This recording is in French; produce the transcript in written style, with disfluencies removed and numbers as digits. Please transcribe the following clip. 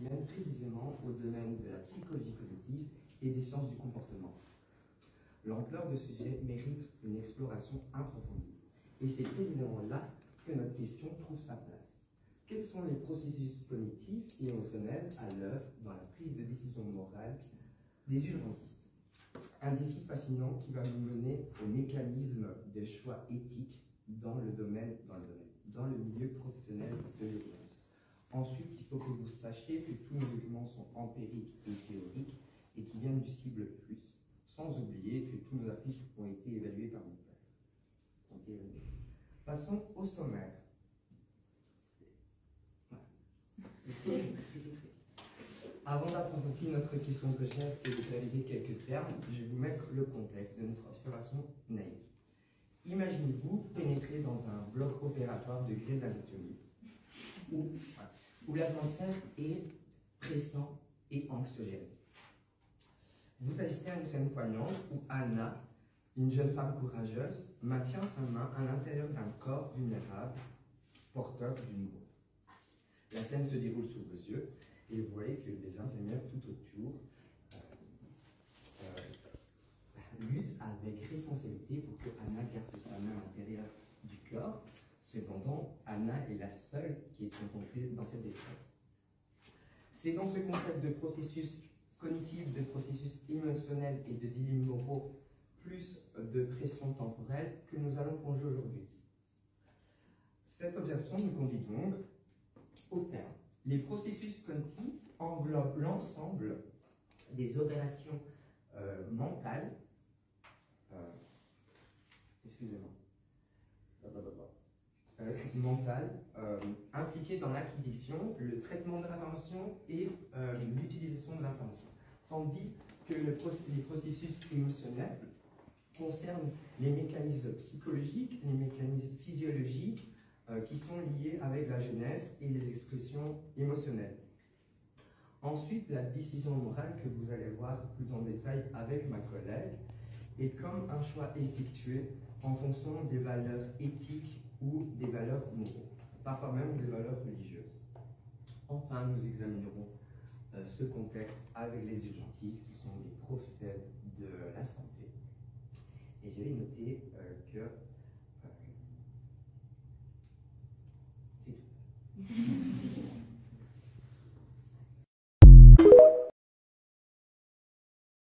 mène précisément au domaine de la psychologie cognitive et des sciences du comportement. L'ampleur de ce sujet mérite une exploration approfondie. Et c'est précisément là que notre question trouve sa place. Quels sont les processus cognitifs et émotionnels à l'œuvre dans la prise de décision morale des urgentistes? Un défi fascinant qui va nous mener au mécanisme des choix éthiques dans le milieu professionnel de l'urgence. Ensuite, il faut que vous sachiez que tous nos documents sont empiriques et théoriques et qui viennent du Cible Plus, sans oublier que tous nos articles ont été évalués par nos pairs. Passons au sommaire. Avant d'approfondir notre question de recherche et de clarifier quelques termes, je vais vous mettre le contexte de notre observation naïve. Imaginez-vous pénétrer dans un bloc opératoire de Grey's Anatomy où l'atmosphère est pressant et anxiogène. Vous assistez à une scène poignante où Anna, une jeune femme courageuse, maintient sa main à l'intérieur d'un corps vulnérable, porteur d'une bombe. La scène se déroule sous vos yeux et vous voyez que les infirmières tout autour luttent avec responsabilité pour que Anna garde sa main à l'intérieur du corps. Cependant, Anna est la seule qui est confrontée dans cette détresse. C'est dans ce contexte de processus cognitif, de processus émotionnel et de dilemmes moraux, plus de pression temporelle, que nous allons plonger aujourd'hui. Cette observation nous conduit donc au terme. Les processus cognitifs englobent l'ensemble des opérations mentales, impliquées dans l'acquisition, le traitement de l'information et l'utilisation de l'information. Tandis que les processus émotionnels concernent les mécanismes psychologiques, les mécanismes physiologiques qui sont liés avec la jeunesse et les expressions émotionnelles. Ensuite, la décision morale que vous allez voir plus en détail avec ma collègue est comme un choix effectué en fonction des valeurs éthiques ou des valeurs moraux, parfois même des valeurs religieuses. Enfin, nous examinerons ce contexte avec les urgentistes qui sont les professionnels de la santé. Et j'avais noté que